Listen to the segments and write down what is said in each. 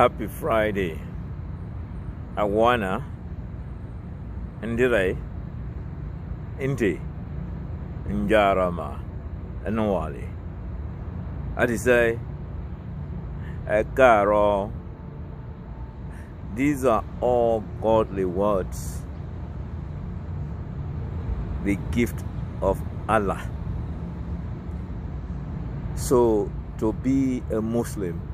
Happy Friday. Awana Ndire Inti Njarama Anwali. Adi say Ekaro. These are all godly words, the gift of Allah. So to be a Muslim,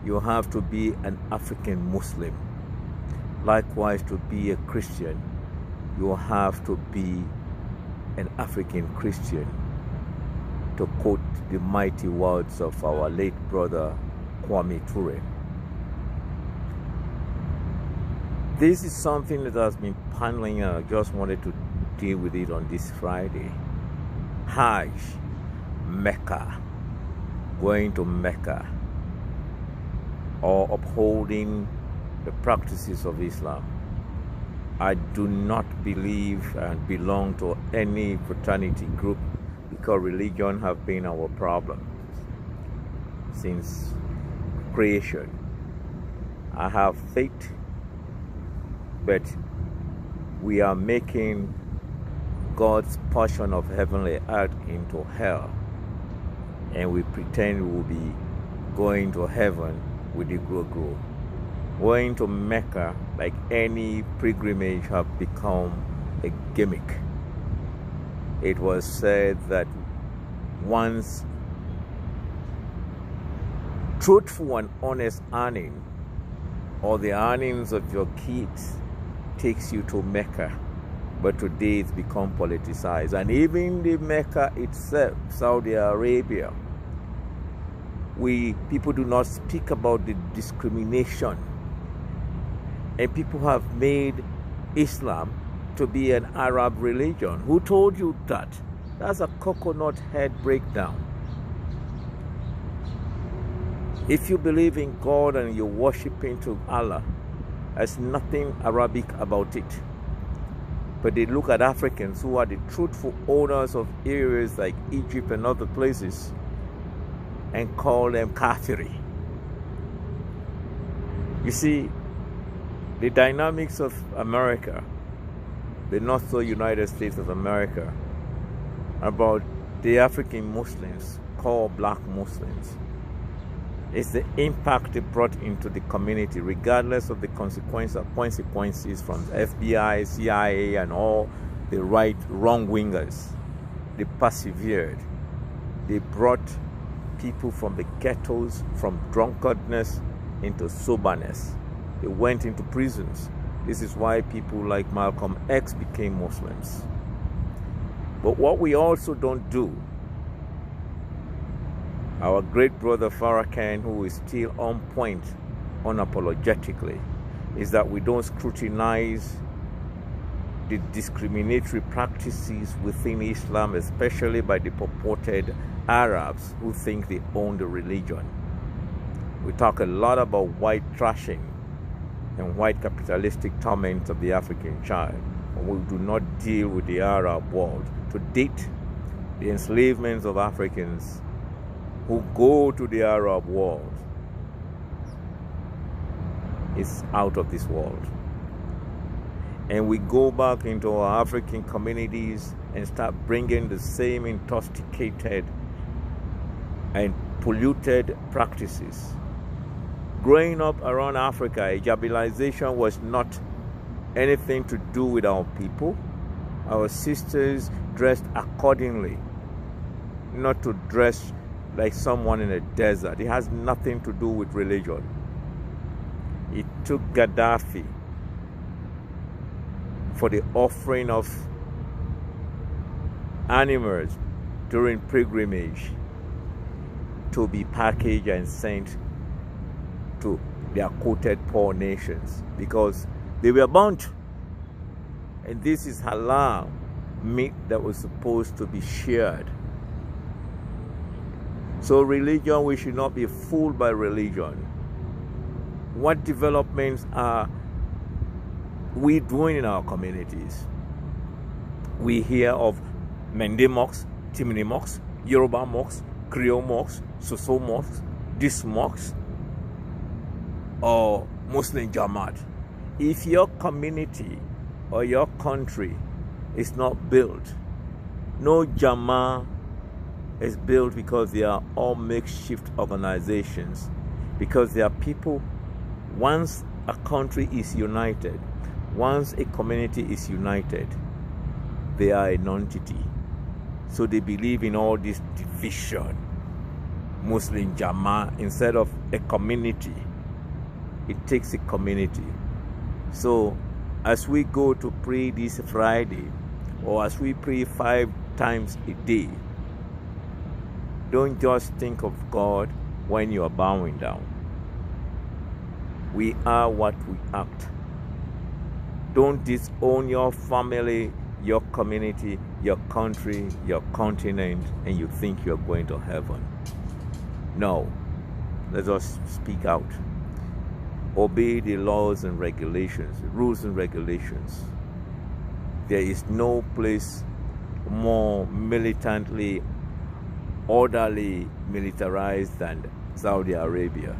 you have to be an African Muslim. Likewise, to be a Christian, you have to be an African Christian. To quote the mighty words of our late brother Kwame Ture. This is something that has been paneling, and I just wanted to deal with it on this Friday. Hajj, Mecca, going to Mecca, or upholding the practices of Islam. I do not believe and belong to any fraternity group because religion have been our problem since creation. I have faith, but we are making God's portion of heavenly earth into hell, and we pretend we will be going to heaven with the grow. Going to Mecca, like any pilgrimage, have become a gimmick. It was said that once truthful and honest earning, or the earnings of your kids, takes you to Mecca, but today it's become politicized. And even the Mecca itself, Saudi Arabia, people do not speak about the discrimination, and people have made Islam to be an Arab religion. Who told you that? That's a coconut head breakdown. If you believe in God and you're worshiping to Allah, there's nothing Arabic about it. But they look at Africans who are the truthful owners of areas like Egypt and other places and call them kafiri. You see, the dynamics of America, the not so United States of America, about the African Muslims called black Muslims, it's the impact they brought into the community, regardless of the consequences from FBI, CIA, and all the wrong-wingers. They persevered. They brought people from the ghettos, from drunkardness into soberness. They went into prisons. This is why people like Malcolm X became Muslims. But what we also don't do, our great brother Farrakhan, who is still on point unapologetically, is that we don't scrutinize the discriminatory practices within Islam, especially by the purported Arabs who think they own the religion. We talk a lot about white trashing and white capitalistic torment of the African child, and we do not deal with the Arab world. To date, the enslavement of Africans who go to the Arab world is out of this world. And we go back into our African communities and start bringing the same intoxicated and polluted practices. Growing up around Africa, hijabization was not anything to do with our people. Our sisters dressed accordingly, not to dress like someone in a desert. It has nothing to do with religion. It took Gaddafi for the offering of animals during pilgrimage to be packaged and sent to their quoted poor nations, because they were burnt. And this is halal meat that was supposed to be shared. So religion, we should not be fooled by religion. What developments are we doing in our communities? We hear of Mende mosques, Timini mosques, Yoruba mosques, Creole mosques, Soso mosques, this mosques. or Muslim Jamaat. If your community or your country is not built, no Jamaat is built, because they are all makeshift organizations. Because there are people, once a country is united, once a community is united, they are a non-entity. So they believe in all this division. Muslim Jamaat, instead of a community, it takes a community. So as we go to pray this Friday, or as we pray 5 times a day, don't just think of God when you are bowing down. We are what we act. Don't disown your family, your community, your country, your continent, and you think you're going to heaven. No. Let us speak out. Obey the laws and regulations, rules and regulations. There is no place more militantly, orderly, militarized than Saudi Arabia.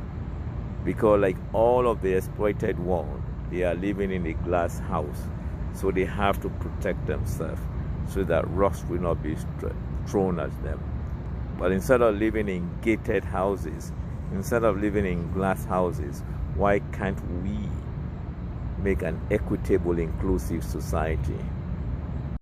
Because like all of the exploited world, they are living in a glass house. So they have to protect themselves so that rust will not be thrown at them. But instead of living in gated houses, instead of living in glass houses, why can't we make an equitable, inclusive society?